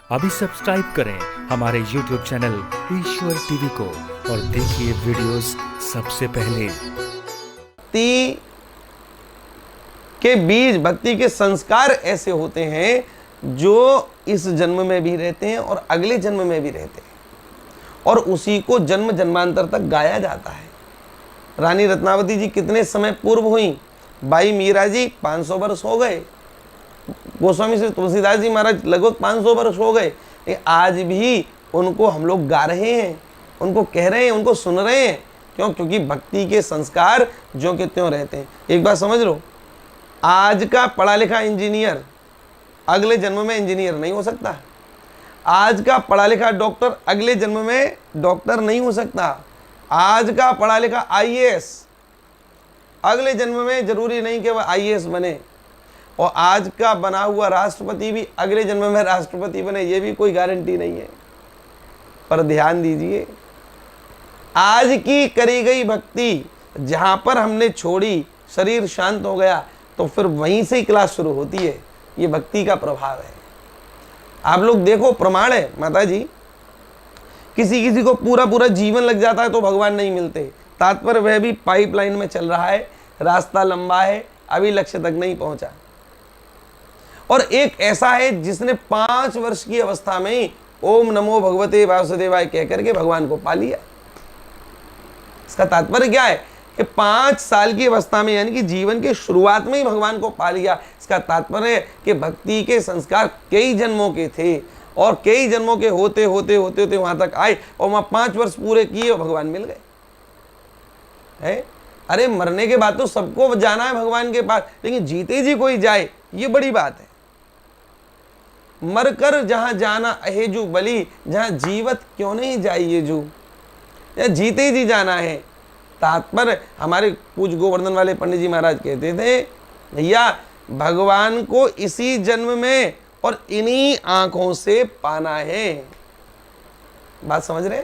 अभी सब्सक्राइब करें हमारे YouTube चैनल ईश्वर टीवी को और देखिए वीडियोस सबसे पहले। भक्ति के बीज, भक्ति के संस्कार ऐसे होते हैं जो इस जन्म में भी रहते हैं और अगले जन्म में भी रहते हैं, और उसी को जन्म जन्मांतर तक गाया जाता है। रानी रत्नावती जी कितने समय पूर्व हुई? भाई मीरा जी 500 वर्ष हो गए, गोस्वामी श्री तुलसीदास जी महाराज लगभग 500 वर्ष हो गए। आज भी उनको हम लोग गा रहे हैं, उनको कह रहे हैं, उनको सुन रहे हैं। क्यों? क्योंकि भक्ति के संस्कार ज्यों के त्यों रहते हैं। एक बात समझ लो, आज का पढ़ा लिखा इंजीनियर अगले जन्म में इंजीनियर नहीं हो सकता। आज का पढ़ा लिखा डॉक्टर अगले जन्म में डॉक्टर नहीं हो सकता। आज का पढ़ा लिखा आईएएस अगले जन्म में जरूरी नहीं कि वह आईएएस बने, और आज का बना हुआ राष्ट्रपति भी अगले जन्म में राष्ट्रपति बने, ये भी कोई गारंटी नहीं है। पर ध्यान दीजिए, आज की करी गई भक्ति जहां पर हमने छोड़ी, शरीर शांत हो गया, तो फिर वहीं से ही क्लास शुरू होती है। ये भक्ति का प्रभाव है। आप लोग देखो, प्रमाण है माता जी, किसी किसी को पूरा पूरा जीवन लग जाता है तो भगवान नहीं मिलते। तात्पर्य वह भी पाइपलाइन में चल रहा है, रास्ता लंबा है, अभी लक्ष्य तक नहीं पहुंचा। और एक ऐसा है जिसने 5 वर्ष की अवस्था में ही ओम नमो भगवते वासुदेवाय कह करके भगवान को पा लिया। इसका तात्पर्य क्या है कि 5 साल की अवस्था में, यानी कि जीवन के शुरुआत में ही भगवान को पा लिया। इसका तात्पर्य है कि भक्ति के संस्कार कई जन्मों के थे, और कई जन्मों के होते होते होते होते वहां तक आए, और वहां 5 वर्ष पूरे किए और भगवान मिल गए है। अरे मरने के बाद तो सबको जाना है भगवान के पास, लेकिन जीते जी कोई जाए, ये बड़ी बात है। मरकर जहां जाना अहेजू बली, जहां जीवत क्यों नहीं जाइए जू, या जीते जी जाना है। तात्पर्य हमारे पूज गोवर्धन वाले पंडित जी महाराज कहते थे, भैया भगवान को इसी जन्म में और इन्हीं आंखों से पाना है। बात समझ रहे?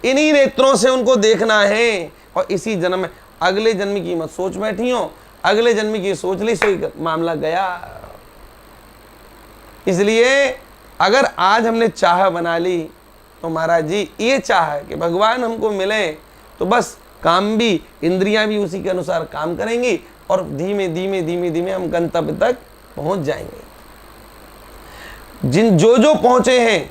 इन्हीं नेत्रों से उनको देखना है, और इसी जन्म में। अगले जन्म की मत सोच बैठी हो, अगले जन्म की सोच ली सो मामला गया। इसलिए अगर आज हमने चाह बना ली तो महाराज जी ये चाह है कि भगवान हमको मिले, तो बस काम भी, इंद्रियां भी उसी के अनुसार काम करेंगी, और धीमे धीमे धीमे धीमे हम गंतव्य तक पहुंच जाएंगे। जो जो पहुंचे हैं,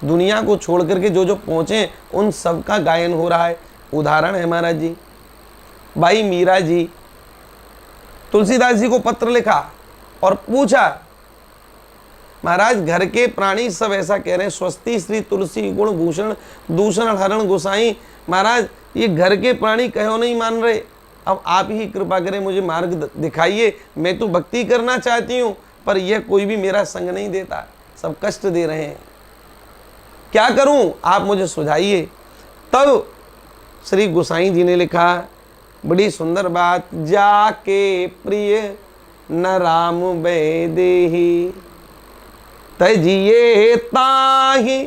दुनिया को छोड़ करके जो जो पहुंचे हैं, उन सब का गायन हो रहा है। उदाहरण है महाराज जी, भाई मीरा जी तुलसीदास जी को पत्र लिखा और पूछा, महाराज घर के प्राणी सब ऐसा कह रहे हैं, स्वस्ति श्री तुलसी गुण भूषण दूषण हरण गोसाई। महाराज ये घर के प्राणी कहो नहीं मान रहे, अब आप ही कृपा करें, मुझे मार्ग दिखाइए। मैं तो भक्ति करना चाहती हूँ, पर यह कोई भी मेरा संग नहीं देता, सब कष्ट दे रहे हैं, क्या करूं, आप मुझे सुझाइए। तब श्री गोसाई जी ने लिखा, बड़ी सुंदर बात, जाके प्रिय न राम बेदेही तजिए ताहि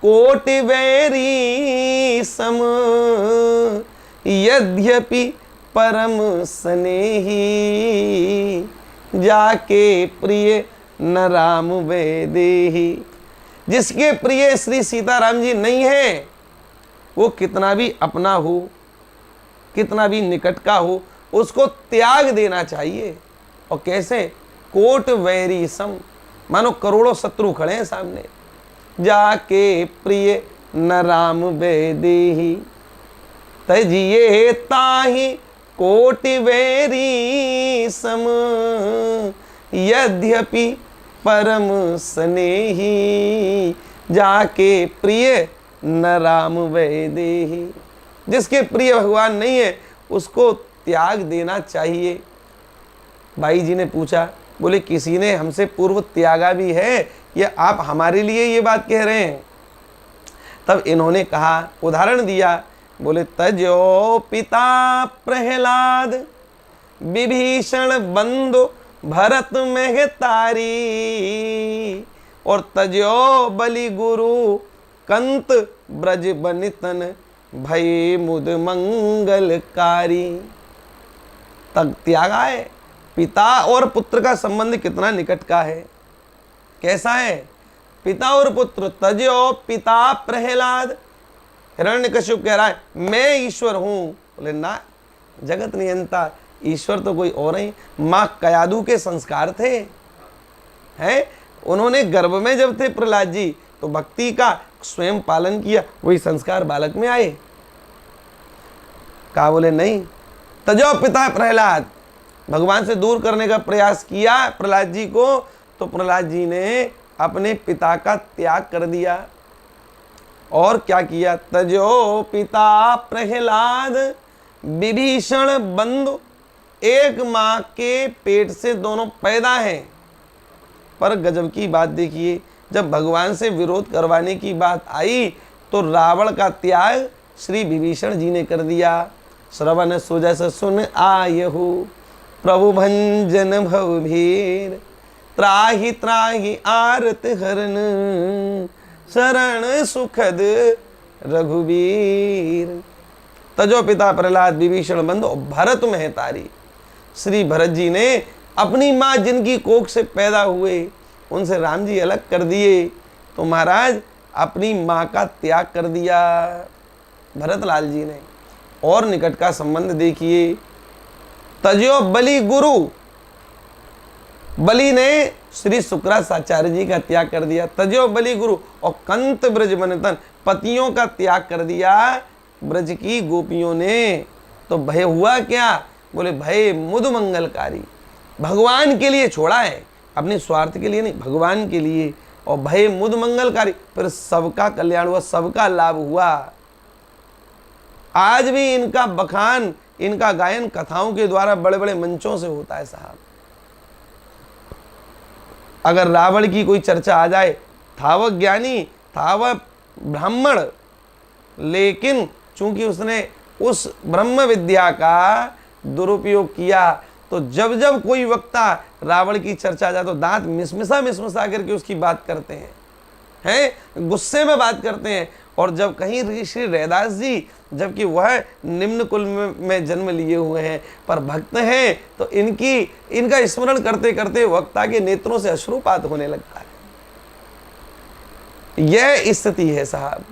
कोटि वैरी सम, यद्यपि परम स्नेही जाके प्रिय न राम वैदेही। जिसके प्रिय श्री सीताराम जी नहीं है, वो कितना भी अपना हो, कितना भी निकट का हो, उसको त्याग देना चाहिए। और कैसे? कोट वैरी सम, मानो करोड़ों शत्रु खड़े हैं सामने। जाके प्रिय न राम बेदेही तजिए ताहि कोटि वैरी सम, यद्यपि परम स्नेही जाके प्रिय न राम वैदेही। जिसके प्रिय भगवान नहीं है, उसको त्याग देना चाहिए। भाई जी ने पूछा, बोले किसी ने हमसे पूर्व त्यागा भी है, या आप हमारे लिए ये बात कह रहे हैं? तब इन्होंने कहा, उदाहरण दिया, बोले तजो पिता प्रहलाद विभीषण बंधु भरत मेहतारी, और तजो बलि गुरु कंत ब्रज बनितन भय मुद मंगलकारी। तक त्यागा है। पिता और पुत्र का संबंध कितना निकट का है, कैसा है? पिता और पुत्र तजो पिता प्रहलाद। हिरण्यकश्यप कह रहा है मैं ईश्वर हूं। बोले ना, जगत नियंता ईश्वर तो कोई और ही। मां कयादू के संस्कार थे, हैं? उन्होंने गर्भ में जब थे प्रहलाद जी तो भक्ति का स्वयं पालन किया, वही संस्कार बालक में आए। कहा, बोले नहीं, तजो पिता प्रहलाद, भगवान से दूर करने का प्रयास किया प्रहलाद जी को, तो प्रहलाद जी ने अपने पिता का त्याग कर दिया। और क्या किया? तजो पिता प्रहलाद विभीषण बंधु। एक मां के पेट से दोनों पैदा हैं, पर गजब की बात देखिए, जब भगवान से विरोध करवाने की बात आई तो रावण का त्याग श्री विभीषण जी ने कर दिया। श्रवण सुजस सुन आयहु प्रभु भंजन भवभीर, त्राहि त्राहि आरत हरन शरण सुखद रघुवीर। तजो पिता प्रहलाद विभीषण बंधु भरत महतारी। श्री भरत जी ने अपनी माँ जिनकी कोख से पैदा हुए उनसे राम जी अलग कर दिए, तो महाराज अपनी माँ का त्याग कर दिया भरतलाल जी ने। और निकट का संबंध देखिए, तजो बलि गुरु, बलि ने श्री शुक्राचार्य जी का त्याग कर दिया। तजो बलि गुरु। और कंत ब्रज बनतन, पतियों का त्याग कर दिया ब्रज की गोपियों ने। तो भय हुआ क्या? बोले भय मुद मंगलकारी, भगवान के लिए छोड़ा है, अपने स्वार्थ के लिए नहीं, भगवान के लिए। और भय मुद मंगलकारी, फिर सबका कल्याण हुआ, सबका लाभ हुआ। आज भी इनका बखान, इनका गायन कथाओं के द्वारा बड़े बड़े मंचों से होता है साहब। अगर रावण की कोई चर्चा आ जाए, था वह ज्ञानी, था वह ब्राह्मण, लेकिन चूंकि उसने उस ब्रह्म विद्या का दुरुपयोग किया, तो जब जब कोई वक्ता रावण की चर्चा आ जाए तो दांत मिसमिसा करके उसकी बात करते हैं, गुस्से में बात करते हैं। और जब कहीं ऋषि रैदास जी, जबकि वह निम्न कुल में जन्म लिए हुए हैं पर भक्त हैं, तो इनका स्मरण करते करते वक्ता के नेत्रों से अश्रुपात होने लगता है। यह स्थिति है साहब।